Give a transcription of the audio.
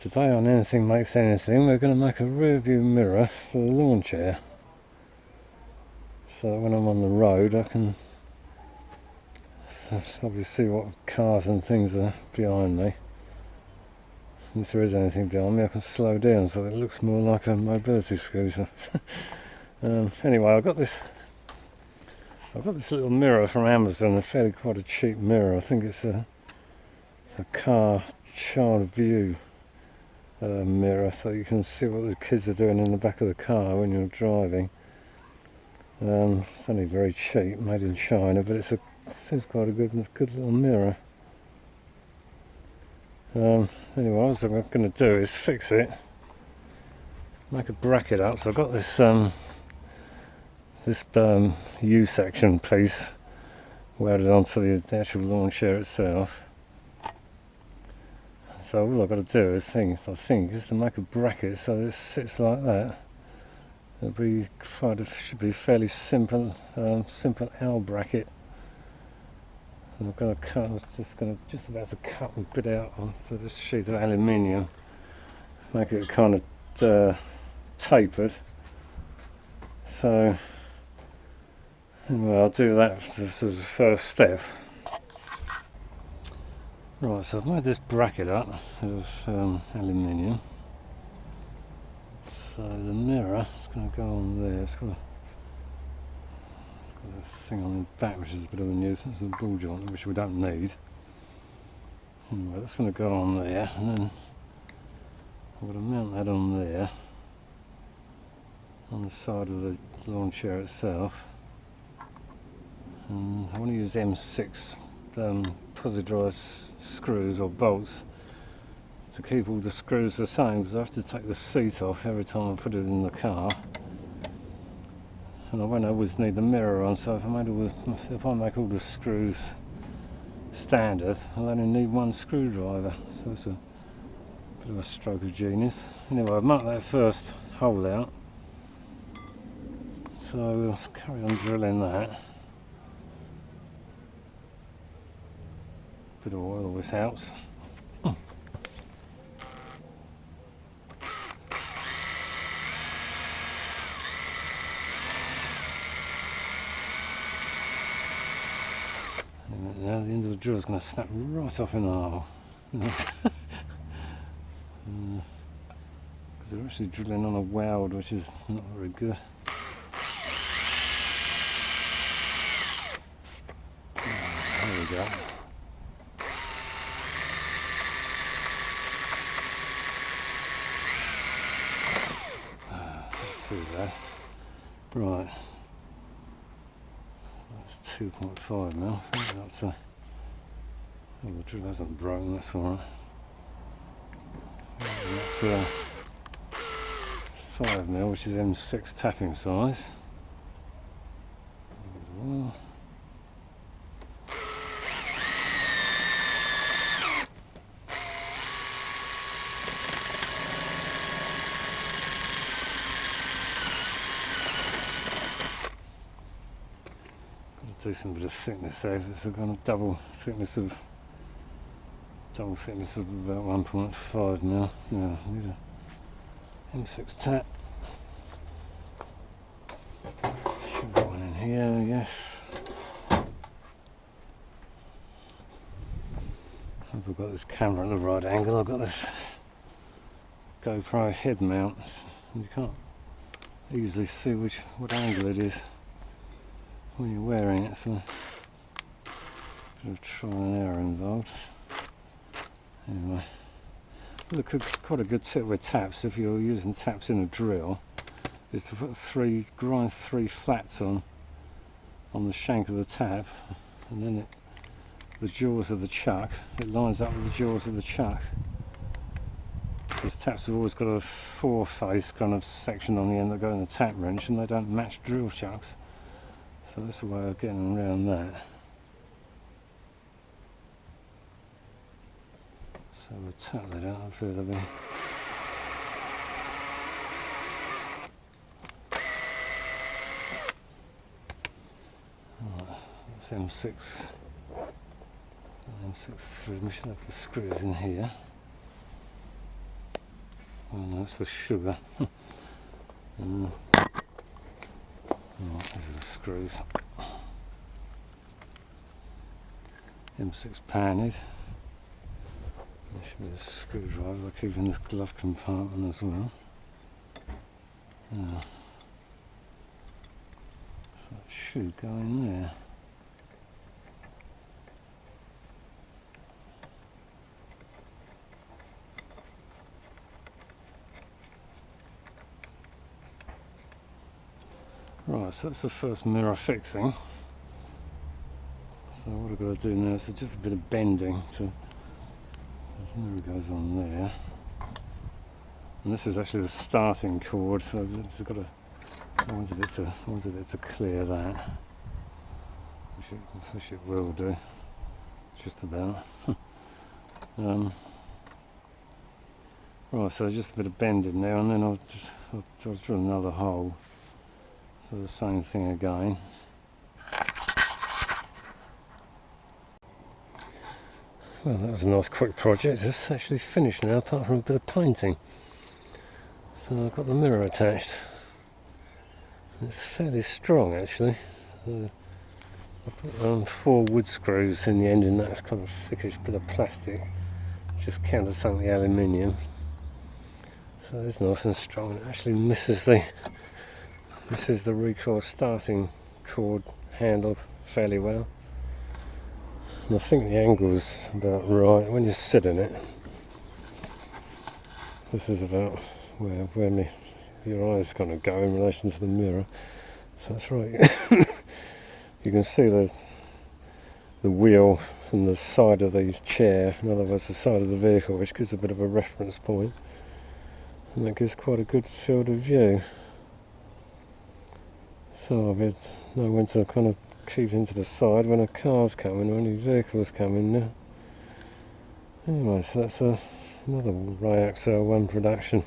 Today on Anything Makes Anything, we're going to make a rear view mirror for the lawn chair, so that when I'm on the road I can obviously see what cars and things are behind me. And if there is anything behind me, I can slow down so that it looks more like a mobility scooter. Anyway, I've got this little mirror from Amazon, quite a cheap mirror. I think it's a car child view mirror, so you can see what the kids are doing in the back of the car when you're driving. It's only very cheap, made in China, but it seems quite a good little mirror. Anyway, what I'm going to do is fix it, make a bracket up. So I've got this U-section piece welded onto the actual lawn chair itself. So all I've got to do is I think is to make a bracket so that it sits like that. Should be fairly simple L bracket. And I'm going to cut. Just about to cut a bit out onto this sheet of aluminium, make it kind of tapered. So anyway, I'll do that as a first step. Right, so I've made this bracket up of aluminium. So the mirror is going to go on there. It's got a thing on the back which is a bit of a nuisance, a ball joint which we don't need. Anyway, that's going to go on there, and then I'm going to mount that on there, on the side of the lawn chair itself. And I want to use M6 positive screws or bolts to keep all the screws the same, because I have to take the seat off every time I put it in the car, and I won't always need the mirror on. So if I make all the screws standard, I'll only need one screwdriver. So it's a bit of a stroke of genius. Anyway, I've marked that first hole out, so we'll carry on drilling that. Bit of oil always helps. Now the end of the drill is going to snap right off in the hole. Because they're actually drilling on a weld, which is not very good. There we go. Too bad. Right. That's 2.5 now. Up to, oh, the drill hasn't broken, that's alright. That's 5mm, which is M6 tapping size. Well, do some bit of thickness there. It's a kind of double thickness of about 1.5mm. Now I need a M6 tap. Should got one in here, yes. Hope I've got this camera at the right angle. I've got this GoPro head mount. You can't easily see what angle it is when you're wearing it, so a bit of trial and error involved. Anyway, quite a good tip with taps, if you're using taps in a drill, is to grind three flats on the shank of the tap, and then the jaws of the chuck, it lines up with the jaws of the chuck. Because taps have always got a four-face kind of section on the end that go in the tap wrench, and they don't match drill chucks. So that's a way of getting around that. So we'll tap that out, hopefully it'll be. Right, that's M6 thread. We should have the screws in here. Oh, that's the sugar. Oh, these are the screws. M6 paned. There should be a screwdriver I keep in this glove compartment as well. So it should go in there. Right, so that's the first mirror fixing. So what I've got to do now is just a bit of bending to the mirror goes on there. And this is actually the starting cord, so it's got I wanted it to clear that. Which it will do. Just about. Right, so just a bit of bending there, and then I'll drill another hole. So the same thing again. Well, that was a nice quick project. It's actually finished now, apart from a bit of painting. So I've got the mirror attached. It's fairly strong actually. I put 4 wood screws in the end, and that's kind of thickish bit of plastic. Just countersunk the aluminium. So it's nice and strong. It actually misses the recoil starting cord handle fairly well. And I think the angle's about right. When you sit in it, this is about where your eye's going to go in relation to the mirror. So that's right. You can see the wheel and the side of the chair, in other words the side of the vehicle, which gives a bit of a reference point, and that gives quite a good field of view. So I know when to kind of keep into the side when a car's coming or any vehicles coming now. Anyway, so that's another Ray XL1 production.